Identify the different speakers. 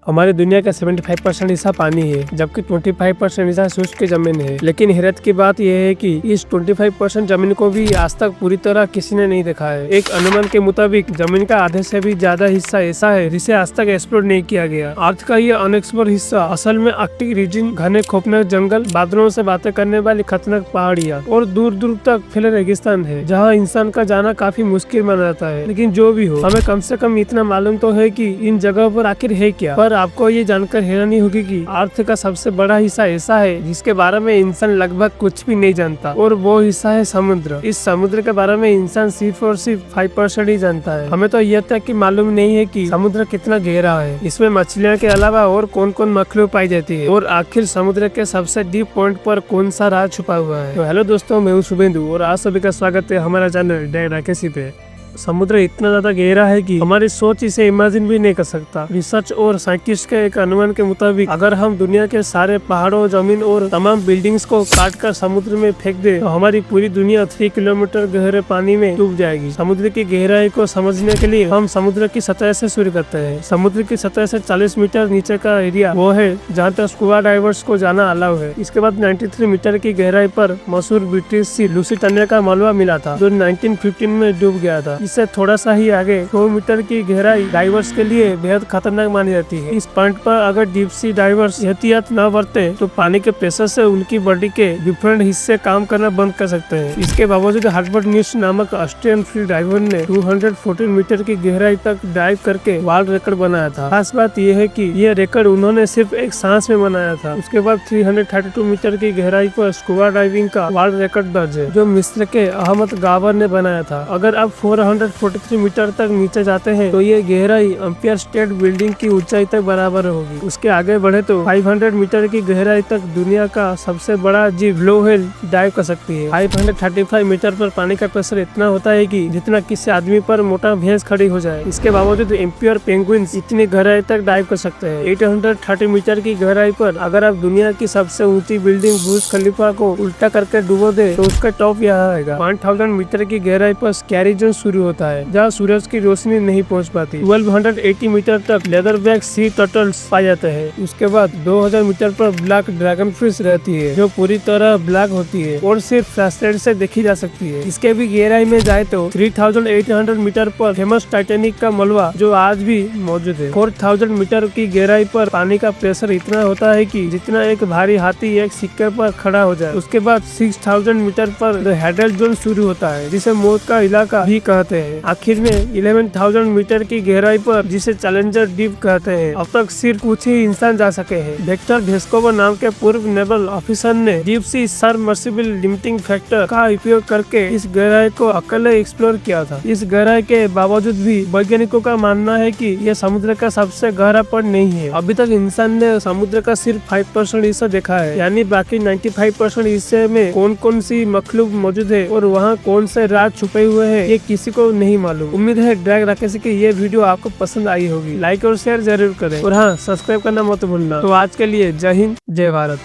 Speaker 1: हमारी दुनिया का 75% हिस्सा पानी है, जबकि 25% हिस्सा शुष्क जमीन है। लेकिन हैरत की बात यह है कि इस 25% जमीन को भी आज तक पूरी तरह किसी ने नहीं देखा है। एक अनुमान के मुताबिक जमीन का आधे से भी ज्यादा हिस्सा ऐसा है जिसे आज तक एक्सप्लोर नहीं किया गया। अर्थ का ये अनएक्सप्लोर हिस्सा असल में आर्कटिक रीजन, घने खौफनाक जंगल, बादलों से बातें करने वाली खतरनाक पहाड़ियाँ और दूर दूर तक फैले रेगिस्तान है, जहाँ इंसान का जाना काफी मुश्किल माना जाता है। लेकिन जो भी हो, हमें कम से कम इतना मालूम तो है कि इन जगहों पर आखिर है क्या। पर आपको ये जानकर हैरानी होगी कि अर्थ का सबसे बड़ा हिस्सा ऐसा है जिसके बारे में इंसान लगभग कुछ भी नहीं जानता, और वो हिस्सा है समुद्र। इस समुद्र के बारे में इंसान सिर्फ और सिर्फ 5% ही जानता है। हमें तो यह तक कि मालूम नहीं है कि समुद्र कितना गहरा है, इसमें मछलियाँ के अलावा और कौन कौन मखलूक पाई जाती है, और आखिर समुद्र के सबसे डीप पॉइंट पर कौन सा राज छुपा हुआ है। तो हेलो दोस्तों, मैं हूँ शुभेंदु और आप सभी का स्वागत है हमारा चैनल डैग राकेशी पे। समुद्र इतना ज्यादा गहरा है कि हमारी सोच इसे इमेजिन भी नहीं कर सकता। रिसर्च और साइंटिस्ट के एक अनुमान के मुताबिक अगर हम दुनिया के सारे पहाड़ों, जमीन और तमाम बिल्डिंग्स को काट कर समुद्र में फेंक दे तो हमारी पूरी दुनिया 3 किलोमीटर गहरे पानी में डूब जाएगी। समुद्र की गहराई को समझने के लिए हम समुद्र की सतह से शुरू करते हैं। समुद्र की सतह से 40 मीटर नीचे का एरिया वो है जहाँ तक स्कूबा डाइवर्स को जाना अलाउ है। इसके बाद 93 मीटर की गहराई पर मशहूर ब्रिटिश सी लूसी टर्नर का मलबा मिला था, जो 1915 में डूब गया था। इससे थोड़ा सा ही आगे 100 मीटर की गहराई डाइवर्स के लिए बेहद खतरनाक मानी जाती है। इस पॉइंट पर अगर डीप सी डाइवर्स एहतियात न बरते तो पानी के प्रेशर से उनकी बॉडी के डिफरेंट हिस्से काम करना बंद कर सकते हैं। इसके बावजूद हार्वर्ड न्यूज नामक ऑस्ट्रियन फ्री डाइवर ने 214 मीटर की गहराई तक डाइव करके वर्ल्ड रिकॉर्ड बनाया था। खास बात यह है कि यह रिकॉर्ड उन्होंने सिर्फ एक सांस में बनाया था। उसके बाद 332 मीटर की गहराई पर स्कूबा डाइविंग का वर्ल्ड रिकॉर्ड दर्ज है, जो मिस्र के अहमद गावर ने बनाया था। अगर आप 443 मीटर तक नीचे जाते हैं तो ये गहराई एम्पायर स्टेट बिल्डिंग की ऊंचाई तक बराबर होगी। उसके आगे बढ़े तो 500 मीटर की गहराई तक दुनिया का सबसे बड़ा जीव ब्लू व्हेल डाइव कर सकती है। 535 मीटर पर पानी का प्रेशर इतना होता है कि जितना किसी आदमी पर मोटा भैंस खड़ी हो जाए। इसके बावजूद एम्पायर पेंगुइन्स इतनी गहराई तक डाइव कर सकते हैं। 830 मीटर की गहराई पर अगर आप दुनिया की सबसे ऊंची बिल्डिंग बुर्ज खलीफा को उल्टा करके डुबो दे तो उसका टॉप यहाँ आएगा। 1000 मीटर की गहराई पर स्कैरी जोन शुरू होता है, जहाँ सूरज की रोशनी नहीं पहुंच पाती। 1280 मीटर तक लेदरबैक सी टर्टल्स पाए जाते हैं। उसके बाद 2000 मीटर पर ब्लैक ड्रैगन फिश रहती है, जो पूरी तरह ब्लैक होती है और सिर्फ फ्लैशलाइट से देखी जा सकती है। इसके भी गहराई में जाए तो 3800 मीटर पर फेमस टाइटैनिक का मलबा जो आज भी मौजूद है। 4000 मीटर की गहराई पर पानी का प्रेशर इतना होता है कि जितना एक भारी हाथी एक सिक्के पर खड़ा हो जाए। उसके बाद 6000 मीटर पर हेडल जोन शुरू होता है, जिसे मौत का इलाका भी कहते हैं। आखिर में 11,000 मीटर की गहराई पर, जिसे चैलेंजर डीप कहते हैं, अब तक सिर्फ कुछ ही इंसान जा सके हैं। विक्टर भेस्कोवा नाम के पूर्व नेवल ऑफिसर ने deep C submersible limiting factor का उपयोग करके इस गहराई को अकेले एक्सप्लोर किया था। इस गहराई के बावजूद भी वैज्ञानिकों का मानना है कि यह समुद्र का सबसे गहरा पॉइंट नहीं है। अभी तक इंसान ने समुद्र का सिर्फ 5% हिस्सा देखा है, यानी बाकी 95% हिस्से में कौन कौन सी मखलूक मौजूद है और वहाँ कौन से राज छुपे हुए हैं, ये किसी को नहीं मालूम। उम्मीद है डैग राकेशी की ये वीडियो आपको पसंद आई होगी। लाइक और शेयर जरूर करें, और हाँ, सब्सक्राइब करना मत भूलना। तो आज के लिए जय हिंद, जय भारत।